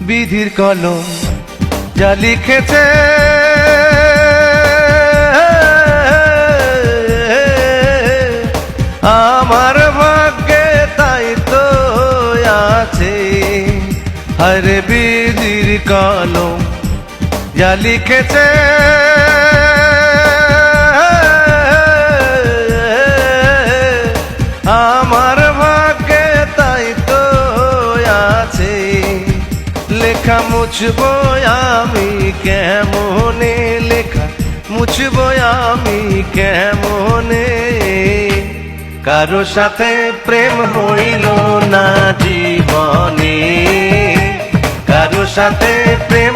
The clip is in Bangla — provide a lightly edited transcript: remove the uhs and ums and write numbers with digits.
বিধির কলম যা লিখেছে আমার ভাগ্যে তাই তো আছে। আরে বিধির কলম যা লিখেছে আমার ভাগ্যে তাই তো আছে। লেখা মুছবো আমি কেমনে, লেখা মুছবো আমি কেমনে। কারো সাথে প্রেম হইল না জীবনে, কারো সাথে প্রেম